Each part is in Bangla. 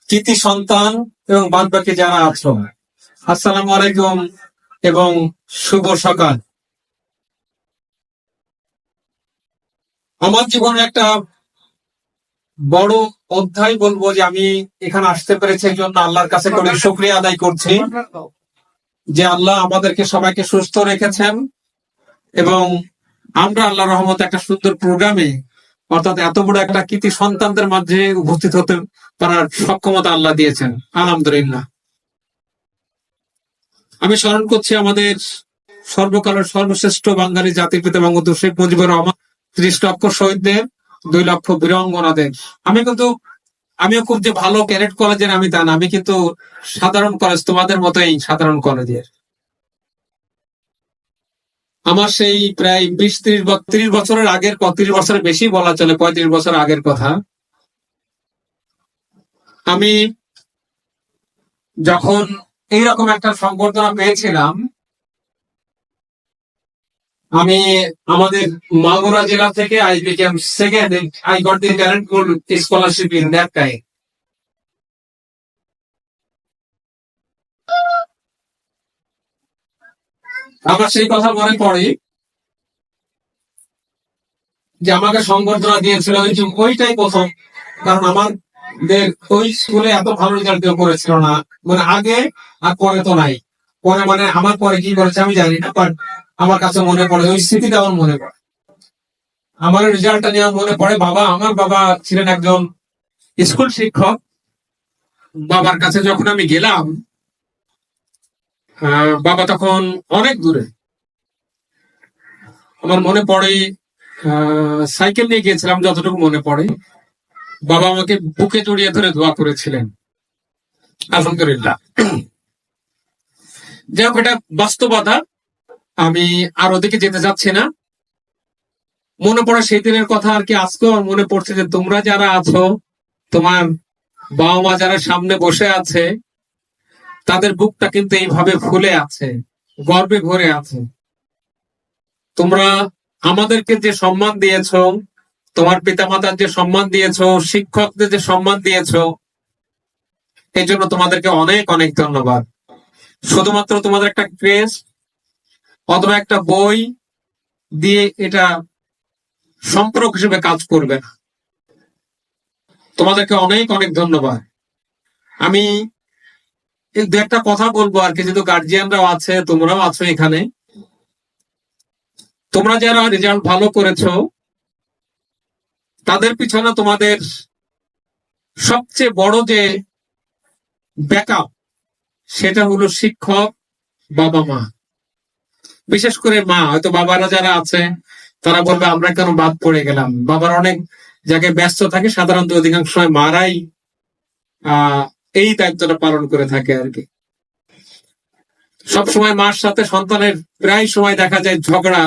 কৃতি সন্তান এবং বাদ বাকি যারা আছো, আসসালামু আলাইকুম এবং শুভ সকাল। আমার জীবনের একটা বড় অধ্যায় বলবো যে আমি এখানে আসতে পেরেছি, এই জন্য আল্লাহর কাছে করে শুকরিয়া আদায় করছি যে আল্লাহ আমাদেরকে সবাইকে সুস্থ রেখেছেন এবং আমরা আল্লাহর রহমতে একটা সুন্দর প্রোগ্রামে, অর্থাৎ এত বড় একটা কৃতি সন্তানদের মাঝে উপস্থিত হতে পারার সক্ষমতা আল্লাহ দিয়েছেন, আলহামদুলিল্লাহ। আমি স্মরণ করছি আমাদের সর্বকালের সর্বশ্রেষ্ঠ বাঙালি জাতির পিতা বঙ্গবন্ধু শেখ মুজিবুর রহমান, ৩০ লক্ষ শহীদদের, 2 লক্ষ বীরাঙ্গনাদের। আমিও খুব যে ভালো ক্যাডেট কলেজের আমি তা না, আমি কিন্তু সাধারণ কলেজ, তোমাদের মতোই সাধারণ কলেজের। আমার সেই প্রায় 30 বছরের আগের, 30 বছরের বেশি বলা চলে, 35 বছর আগের কথা। আমি যখন এইরকম একটা সংবর্ধনা পেয়েছিলাম, আমি আমাদের মাগুরা জেলা থেকে I became second, I got the talent scholarship in that time. আমার সেই কথা মনে পড়ে যে আমাকে সংবর্ধনা দিয়েছিল ওইটাই প্রথম, কারণ আমাদের ওই স্কুলে এত ভালো রেজাল্ট কেউ করেছিল না, মানে আগে আর পরে তো নাই। পরে মানে আমার পরে কি করেছে আমি জানি না, বাট আমার কাছে মনে পড়ে, ওই স্মৃতিটা আমার মনে পড়ে। আমার রেজাল্টটা নিয়ে মনে পড়ে, আমার বাবা ছিলেন একজন স্কুল শিক্ষক। বাবার কাছে যখন আমি গেলাম, বাবা তখন অনেক দূরে। আমার মনে পড়ে সাইকেল নিয়ে গিয়েছিলাম, যতটুকু মনে পড়ে। বাবা আমাকে বুকে জড়িয়ে ধরে দোয়া করেছিলেন, আলহামদুলিল্লাহ। যাই হোক, এটা বাস্তবতা, আমি আর ওদিকে যেতে যাচ্ছি না। মনে পড়ে সেই দিনের কথা আর কি, আজকেও আমার মনে পড়ছে যে তোমরা যারা আছো, তোমার বাবা মা যারা সামনে বসে আছে, তাদের বুকটা কিন্তু এইভাবে ফুলে আছে, গর্বে ভরে আছে। তোমরা আমাদেরকে যে সম্মান দিয়েছ, তোমার পিতামাতার যে সম্মান দিয়েছ, শিক্ষকদের যে সম্মান দিয়েছ, এই জন্য তোমাদেরকে অনেক অনেক ধন্যবাদ। শুধুমাত্র তোমাদের একটা ক্রেজ অথবা একটা বই দিয়ে এটা সম্পর্ক হিসেবে কাজ করবে না। তোমাদেরকে অনেক অনেক ধন্যবাদ। আমি দু একটা কথা বলবো আর কি, যেহেতু গার্জিয়ানরাও আছে, তোমরাও আছো এখানে। তোমরা যারা রেজাল্ট ভালো করেছো, তাদের পিছনে তোমাদের সবচেয়ে বড় যে ব্যাকআপ, সেটা হলো শিক্ষক, বাবা মা। বিশেষ করে মা, হয়তো বাবারা যারা আছে তারা বলবে আমরা কেন বাদ পড়ে গেলাম। বাবার অনেক জায়গায় ব্যস্ত থাকে, সাধারণত অধিকাংশ সময় মারাই এই দায়িত্বটা পালন করে থাকে আর কি। সবসময় মার সাথে সন্তানের প্রায় সময় দেখা যায় ঝগড়া।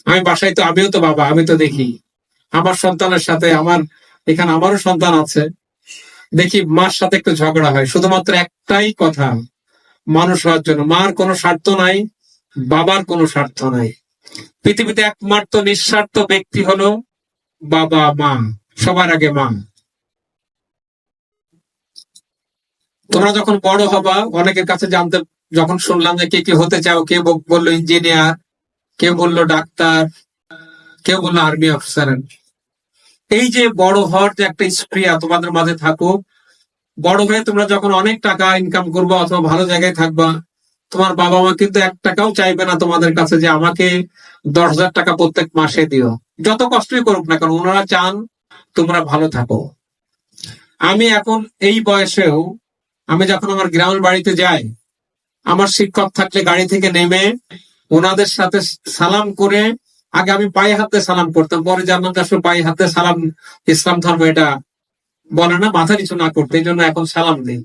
আমি বাসায় তো, আমিও তো বাবা, আমি তো দেখি আমার সন্তানের সাথে, এখানে আমারও সন্তান আছে, দেখি মার সাথে একটু ঝগড়া হয়, শুধুমাত্র একটাই কথা, মানুষ হওয়ার জন্য। মার কোনো স্বার্থ নাই, বাবার কোনো স্বার্থ নাই। পৃথিবীতে একমাত্র নিঃস্বার্থ ব্যক্তি হলো বাবা মা, সবার আগে মা। তোমরা যখন বড় হবা, অনেকের কাছে জানতে যখন শুনলাম যে কে কি হতে চাও, কে বললো ইঞ্জিনিয়ার, কেউ বললো ডাক্তার, কেউ বললো আর্মি অফিসার। এই যে বড় হওয়ার যে একটা স্প্রিয়া তোমাদের মাঝে থাকুক, বড় হয়ে তোমরা যখন অনেক টাকা ইনকাম করবো অথবা ভালো জায়গায় থাকবা, তোমার বাবা মা কিন্তু 1 টাকাও চাইবে না তোমাদের কাছে যে আমাকে 10,000 টাকা প্রত্যেক মাসে দিও। যত কষ্টই করুক না কারণ ওনারা চান তোমরা ভালো থাকো। আমি এখন এই বয়সেও, আমি যখন আমার গ্রামের বাড়িতে যাই, আমার শিক্ষক থাকলে গাড়ি থেকে নেমে ওনাদের সাথে সালাম করে, আগে আমি পায়ে হাতে সালাম করতাম, পরে জানলাম যে আসলে পায়ে হাতে সালাম ইসলাম ধর্ম এটা বলে না, মাথা নিচু না করতে, এই জন্য এখন সালাম দিই।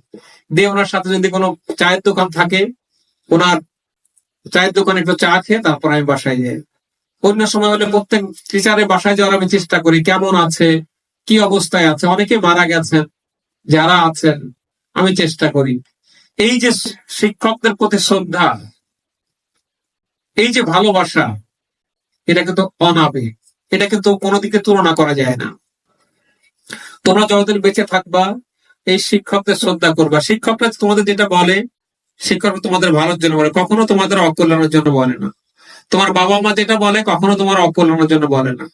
দিয়ে ওনার সাথে যদি কোনো চায়ের দোকান থাকে, ওনার চায়ের দোকানে একটু চা খেয়ে তারপর আমি বাসায় যাই। অন্য সময় হলে প্রত্যেক টিচারের বাসায় যাওয়ার আমি চেষ্টা করি, কেমন আছে, কি অবস্থায় আছে, অনেকে মারা গেছেন, যারা আছেন আমি চেষ্টা করি। এই যে শিক্ষকদের প্রতি শ্রদ্ধা, এই যে ভালোবাসা, এটা কিন্তু অনাবেগ, এটা কিন্তু কোনো দিকে তুলনা করা যায় না। তোমরা যতদিন বেঁচে থাকবা, এই শিক্ষকদের শ্রদ্ধা করবা। শিক্ষকরা তোমাদের যেটা বলে, শিক্ষকরা তোমাদের ভালোর জন্য বলে, কখনো তোমাদের অকল্যাণের জন্য বলে না। তোমার বাবা মা যেটা বলে কখনো তোমার অকল্যাণের জন্য বলে না।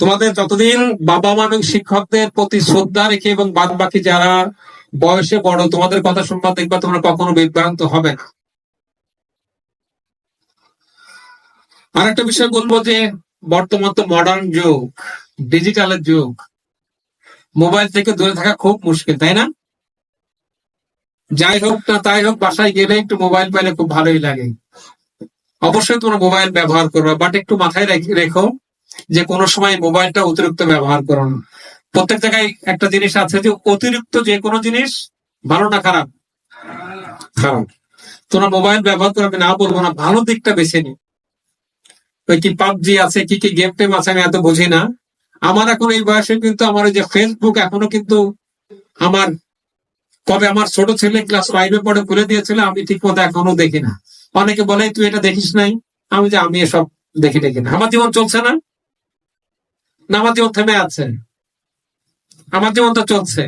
তোমাদের যতদিন বাবা মা এবং শিক্ষকদের প্রতি শ্রদ্ধা রেখে এবং বাদ বাকি যারা বয়সে বড় তোমাদের কথা শুনবা, দেখবা তোমরা কখনো বিভ্রান্ত হবে না। আর একটা বিষয় বলবো যে বর্তমান তো মডার্ন যুগ, ডিজিটালের যুগ, মোবাইল থেকে দূরে থাকা খুব মুশকিল, তাই না? যাই হোক না তাই হোক, বাসায় গেলে একটু মোবাইল পাইলে খুব ভালোই লাগে। অবশ্যই তোমরা মোবাইল ব্যবহার করবে, বাট একটু মাথায় রেখো যে কোনো সময় মোবাইলটা অতিরিক্ত ব্যবহার করো না। প্রত্যেক জায়গায় একটা জিনিস আছে যে অতিরিক্ত যে কোনো জিনিস ভালো না খারাপ? খারাপ। তোমরা মোবাইল ব্যবহার করবে না বলবো না, ভালো দিকটা বেছে নি। ওই কি পাবজি আছে, কি কি গেম টেম আছে, আমি এত বুঝি না। আমার এখন এই বয়সে কিন্তু আমার ওই যে ফেসবুক এখনো কিন্তু আমার, কবে আমার ছোট ছেলে ক্লাস 5-এ পড়ে খুলে দিয়েছিল, আমি ঠিক মতো এখনো দেখি না। অনেকে বলে তুই এটা দেখিস নাই, আমি এসব দেখি না। আমার জীবন চলছে না, না আমার জীবন থেমে আছে? আমার জীবন তো চলছে।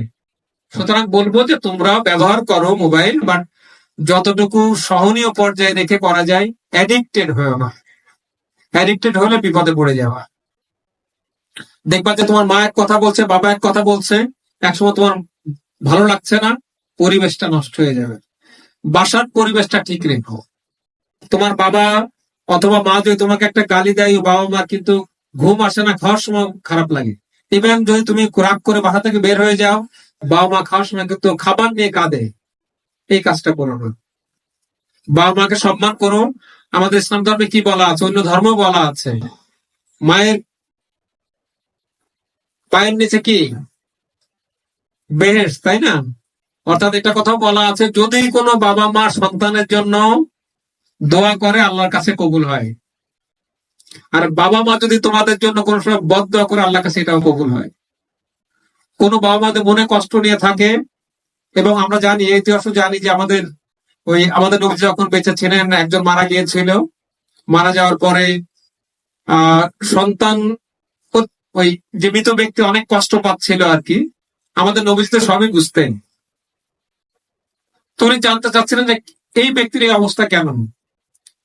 সুতরাং বলবো যে তোমরা ব্যবহার করো মোবাইল, বাট যতটুকু সহনীয় পর্যায়ে রেখে করা যায়। অ্যাডিক্টেড হয়েও না, অ্যাডিক্টেড হলে বিপদে পড়ে যাওয়া। দেখবা যে তোমার মা এক কথা বলছে, বাবা এক কথা বলছে, একসময় তোমার ভালো লাগছে না, পরিবেশটা নষ্ট হয়ে যাবে। বাসার পরিবেশটা ঠিক রেখো। তোমার বাবা অথবা মা যদি তোমাকে একটা গালি দেয়, বাবা মা কিন্তু ঘুম আসে না, খাওয়ার সময় খারাপ লাগে। ইভেন যদি তুমি রাগ করে বাসা থেকে বের হয়ে যাও, বাবা মা খাওয়ার সময় কিন্তু খাবার নিয়ে কাঁদে। এই কাজটা করো না। বাবা মাকে সম্মান করো। আমাদের ইসলাম ধর্মে কি বলা আছে, অন্য ধর্ম বলা আছে, মায়ের পায়ের নিচে কি বেহেশত, তাই না? অর্থাৎ এটা কথাও বলা আছে, যদি কোনো বাবা মা সন্তানের জন্য দোয়া করে আল্লাহর কাছে কবুল হয়। আর বাবা মা যদি তোমাদের জন্য কোনো সময় বদদোয়া করে আল্লাহর কাছে এটাও কবুল হয়। কোনো বাবা মাদের মনে কষ্ট নিয়ে থাকে, এবং আমরা জানি, ইতিহাসও জানি যে আমাদের নবী যখন বেঁচে ছিলেন, একজন মারা গিয়েছিল। মারা যাওয়ার পরে সন্তান, ওই যে মৃত ব্যক্তি অনেক কষ্ট পাচ্ছিল আর কি। আমাদের নবী তো সবই বুঝতেন। তো উনি জানতে চাচ্ছিলেন যে এই ব্যক্তির এই অবস্থা কেমন।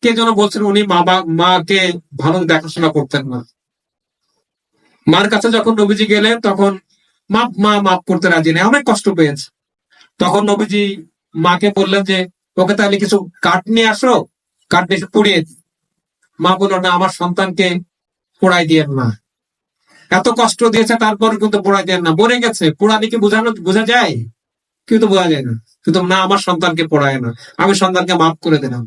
কে যেন বলছেন উনি মাকে ভালো দেখাশোনা করতেন না। মার কাছে যখন নবীজি গেলেন, তখন মা মাফ করতে রাজি নেই, অনেক কষ্ট পেয়েছে। তখন নবীজি মাকে বললেন যে ওকে তাহলে কিছু কাঠ নিয়ে আসো, কাঠ নিয়ে পুড়িয়ে দিই। মা বললো না, আমার সন্তানকে পোড়াই দিয়েন না, এত কষ্ট দিয়েছে তারপর কিন্তু পোড়াই দেন না, মরে গেছে, পোড়ালে কি বোঝা যায়? কিন্তু বোঝা যায় না। কিন্তু না, আমার সন্তানকে পোড়ায় না, আমি সন্তানকে মাফ করে দিলাম।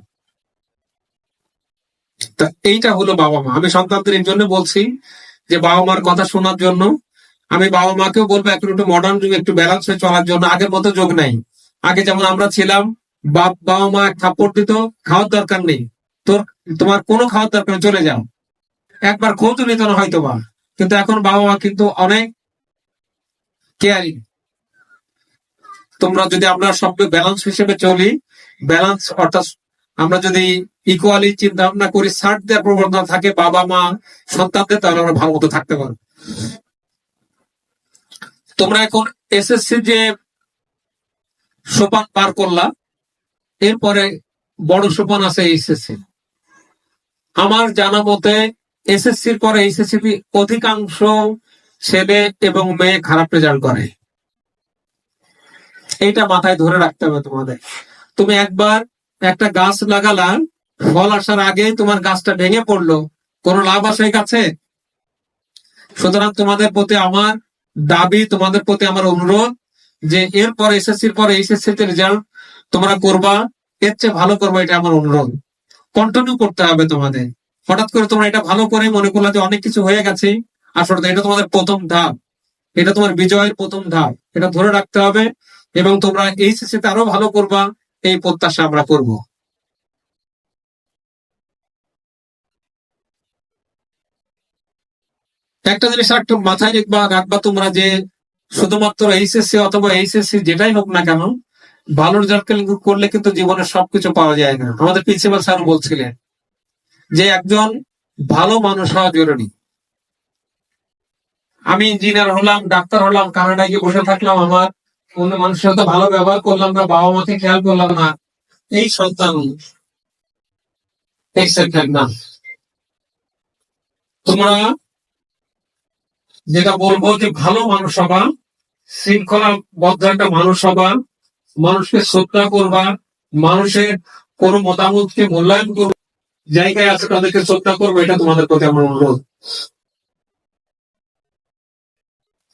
তা এইটা হলো বাবা মা। আমি সন্তানদের এই জন্য বলছি যে বাবা মার কথা শোনার জন্য। আমি বাবা মাকেও বলবো এখন একটু মডার্ন যুগ, একটু ব্যালেন্স হয়ে চলার জন্য। আগের মতো যুগ নাই। আগে যেমন আমরা ছিলাম, বাবা মা থাপ্পড় দিত, খাওয়ার দরকার নেই, তোমার কোনো খাওয়ার দরকার নেই, চলে যাও, একবার খোঁজ নিত না হয়তো বা। কিন্তু এখন বাবা মা কিন্তু অনেক কেয়ারিং। আমরা সব ব্যালেন্স হিসেবে চলি, ব্যালেন্স অর্থাৎ আমরা যদি ইকুয়ালি চিন্তা ভাবনা করি, ছাড় দেওয়ার প্রবণতা থাকে বাবা মা সন্তানদের, তাহলে আমরা ভালো মতো থাকতে পারবো। তোমরা এখন এসএসসি যে সোপান পার করলা, এরপরে বড় সোপান আছে এইচএসসি। আমার জানা মতে এসএসসির পরে এইচএসসি অধিকাংশ ছেলে এবং মেয়ে খারাপ রেজাল্ট করে। এইটা মাথায় ধরে রাখতে হবে তোমাদের। তুমি একবার একটা গাছ লাগালা, ফল আসার আগে তোমার গাছটা ভেঙে পড়লো, কোনো লাভ আছে গাছে? সুতরাং তোমাদের প্রতি আমার দাবি, তোমাদের প্রতি আমার অনুরোধ যে এরপর এসএসসির পরে এইচএসসি তে রেজাল্ট তোমরা করবা, এর চেয়ে ভালো করবা, এটা আমার অনুরোধ। কন্টিনিউ করতে হবে তোমাদের। হঠাৎ করে তোমরা এটা ভালো করে মনে করলা যে অনেক কিছু হয়ে গেছে, আসলে এটা তোমাদের প্রথম ধাপ, এটা তোমার বিজয়ের প্রথম ধাপ, এটা ধরে রাখতে হবে। এবং তোমরা এইচএসসি তে আরো ভালো করবা, এই প্রত্যাশা আমরা করব। একটা জিনিস একটু মাথায় রাখবা তোমরা, যে শুধুমাত্র এইচএসসি অথবা এইচএসসি যেটাই হোক না কেন, ভালো রেজাল্ট করলে কিন্তু জীবনে সবকিছু পাওয়া যায় না। আমাদের প্রিন্সিপাল স্যার বলছিলেন যে একজন ভালো মানুষ হওয়া জরুরি। আমি ইঞ্জিনিয়ার হলাম, ডাক্তার হলাম, কানাডায় গিয়ে বসে থাকলাম, আমার অন্য মানুষের সাথে ভালো ব্যবহার করলাম না, বাবা মাকে খেয়াল করলাম না, এই সন্তান accepted না। তোমরা যেটা বলবো যে ভালো মানুষ হবা, শৃঙ্খলাবদ্ধ একটা মানুষ হবা, মানুষকে শ্রদ্ধা করবা, মানুষের কোনো মতামতকে মূল্যায়ন করবো, জায়গায় আছে তাদেরকে শ্রদ্ধা করবো, এটা তোমাদের প্রতি আমার অনুরোধ।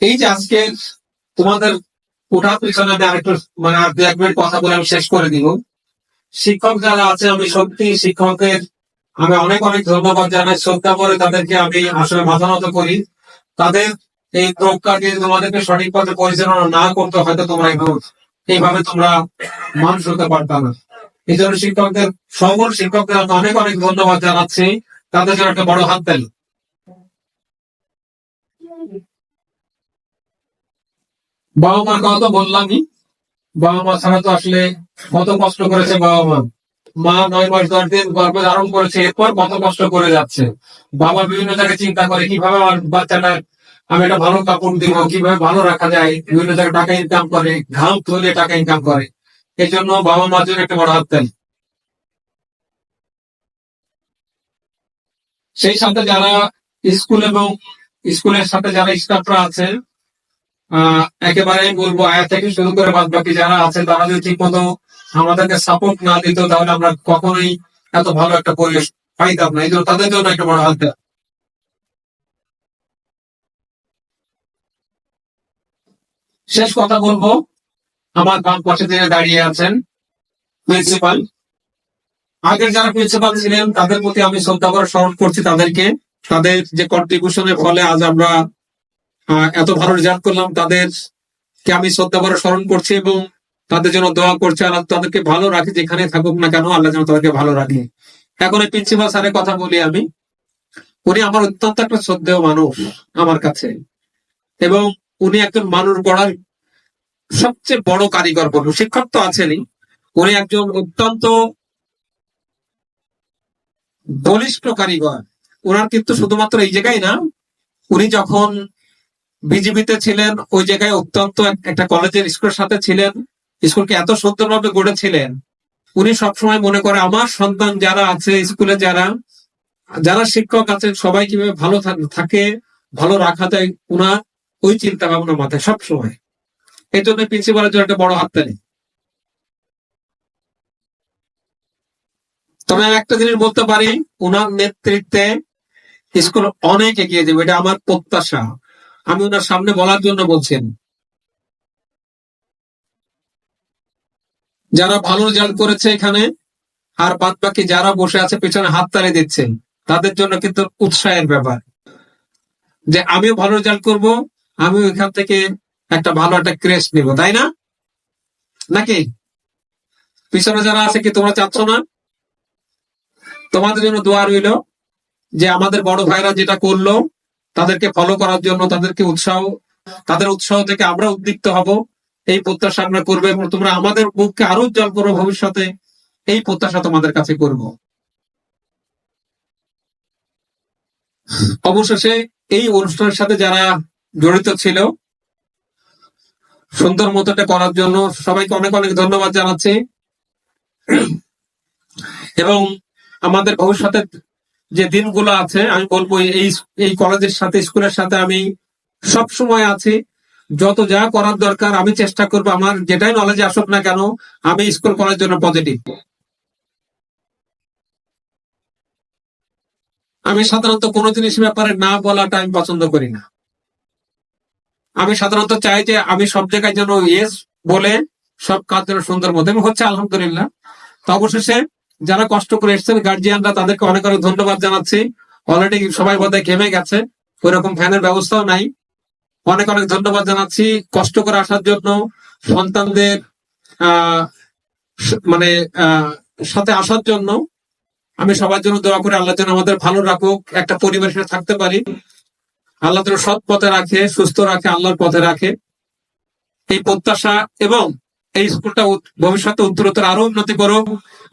এই যে আজকে তোমাদের ওঠার পিছনে আমি আরেকটু মানে আর 2-1 মিনিট কথা বলে আমি শেষ করে দিব। শিক্ষক যারা আছে, আমি সত্যি শিক্ষকের আমি অনেক অনেক ধন্যবাদ জানাই, শ্রদ্ধা করে তাদেরকে আমি আসলে মাথা নত করি। তাদের এই প্রজ্ঞা দিয়ে তোমাদেরকে সঠিক পথে পরিচালনা না করতে হয়তো তোমরা এইভাবে তোমরা মানুষ হতে পারতাম না। এই জন্য শিক্ষকদের, সকল শিক্ষকদের আমি অনেক অনেক ধন্যবাদ জানাচ্ছি, তাদের জন্য একটা বড় হাত তালি। বাবা মার কথা তো বললামই, বাবা মা ছাড়া তো আসলে কত কষ্ট করেছে বাবা মা। মা 9 মাস 10 দিন গর্ভে ধারণ করেছে, এরপর কত কষ্ট করে যাচ্ছে। বাবা বিভিন্ন জায়গায় চিন্তা করে কিভাবে আমার বাচ্চাটা, আমি একটা ভালো কাপড় দিব, কিভাবে ভালো রাখা যায়, বিভিন্ন জায়গায় টাকা ইনকাম করে, ঘাম তুলে টাকা ইনকাম করে। এই জন্য বাবা মার জন্য একটা বড় হাত তালি। সেই সাথে যারা স্কুল এবং স্কুলের সাথে যারা স্টাফরা আছে, একেবারে বলবো আয়া থেকে শুরু করে বাদ বাকি যারা আছে, তারা যদি ঠিক মতো আমাদেরকে সাপোর্ট না দিত তাহলে আমরা কখনোই এত ভালো একটা পরিবেশ পাইতাম না। এই জন্য তাদের জন্য একটা বড় হাত। শেষ কথা বলবো, আমার বাম পাশে যিনি দাঁড়িয়ে আছেন প্রিন্সিপাল, আগের যারা প্রিন্সিপাল ছিলেন তাদের প্রতি আমি শ্রদ্ধা করে স্মরণ করছি তাদেরকে। তাদের যে কন্ট্রিবিউশনের ফলে আজ আমরা এত ভালো রেজাল্ট করলাম, তাদেরকে আমি শ্রদ্ধা করে স্মরণ করছি এবং তাদের জন্য দোয়া করছি, আল্লাহ তাদেরকে ভালো রাখি, যেখানে থাকুক না কেন আল্লাহ যেন তাদেরকে ভালো রাখে। এখন এই প্রিন্সিপাল স্যারের কথা বলি আমি। উনি আমার অত্যন্ত একটা শ্রদ্ধেয় মানুষ আমার কাছে, এবং উনি একজন মানুষ গড়ার সবচেয়ে বড় কারিগর বলবো। শিক্ষক তো আছেনই, উনি একজন অত্যন্ত বলিষ্ঠ কারিগর। ওনার কিন্তু শুধুমাত্র এই জায়গায় না, উনি যখন বিজিবিতে ছিলেন ওই জায়গায় অত্যন্ত একটা কলেজের স্কুলের সাথে ছিলেন, স্কুলকে এত সুন্দরভাবে গড়েছিলেন। উনি সবসময় মনে করে আমার সন্তান যারা আছে স্কুলে, যারা যারা শিক্ষক আছেন সবাই কিভাবে ভালো থাকে, ভালো রাখা যায়, উনার ওই চিন্তা ভাবনা মাথায় সবসময়। এই জন্য প্রিন্সিপালের জন্য একটা বড় হাততালি। তবে আমি একটা জিনিস বলতে পারি, উনার নেতৃত্বে স্কুল অনেক এগিয়ে যাবে, এটা আমার প্রত্যাশা। আমি ওনার সামনে বলার জন্য বলছেন। যারা ভালো রেজাল্ট করেছে এখানে, আর বাদ বাকি যারা বসে আছে পেছনে হাততালি দিচ্ছেন, তাদের জন্য কিন্তু উৎসাহের ব্যাপার যে আমিও ভালো রেজাল্ট করব, আমিও এখান থেকে একটা ভালো একটা ক্রেস্ট নিব, তাই না? নাকি পিছনে যারা আছে কি তোমরা চাচ্ছ না? তোমাদের জন্য দোয়া রইল যে আমাদের বড় ভাইরা যেটা করলো তাদেরকে ফলো করার জন্য, তাদেরকে তাদের উৎসাহ থেকে আমরা উদ্দীপ্ত হব, এই প্রত্যাশা আমরা করবো, এবং তোমরা আমাদের মুখকে আরো উজ্জ্বল করো ভবিষ্যতে, এই প্রত্যাশা তোমাদের কাছে করব। অবশেষে এই অনুষ্ঠানের সাথে যারা জড়িত ছিল, সুন্দর মতো এটা করার জন্য সবাইকে অনেক অনেক ধন্যবাদ জানাচ্ছি। এবং আমাদের ভবিষ্যতে যে দিনগুলো আছে, আমি বলবো এই কলেজের সাথে, স্কুলের সাথে আমি সব সময় আছি। যত যা করার দরকার আমি চেষ্টা করবো, আমার যেটাই নলেজে আসুক না কেন আমি স্কুল করার জন্য পজিটিভ। আমি সাধারণত কোনো জিনিসের ব্যাপারে না বলাটা আমি পছন্দ করি না। আমি সাধারণত চাই যে আমি সব জায়গায় যেন ইয়েস বলে সব কাজ যেন সুন্দর মতো, এবং হচ্ছে আলহামদুলিল্লাহ। তো অবশেষে যারা কষ্ট করে এসছেন গার্জিয়ানরা, তাদেরকে অনেক অনেক ধন্যবাদ জানাচ্ছি। অলরেডি সবাই বোধহয় ঘেমে গেছে, ওইরকম ফ্যানের ব্যবস্থাও নাই। অনেক অনেক ধন্যবাদ জানাচ্ছি কষ্ট করে আসার জন্য, সন্তানদের আহ মানে সাথে আসার জন্য। আমি সবার জন্য দোয়া করে আল্লাহ যেন আমাদের ভালো রাখুক, একটা পরিবেশে থাকতে পারি, আল্লাহ যেন সৎ পথে রাখে, সুস্থ রাখে, আল্লাহর পথে রাখে, এই প্রত্যাশা। এবং এই স্কুলটা ভবিষ্যতে উত্তরোত্তর আরো উন্নতি করুক,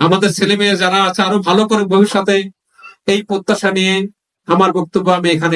আমাদের ছেলে মেয়ে যারা আছে আরো ভালো করুক ভবিষ্যতে, এই প্রত্যাশা নিয়ে আমার বক্তব্য আমি এখানে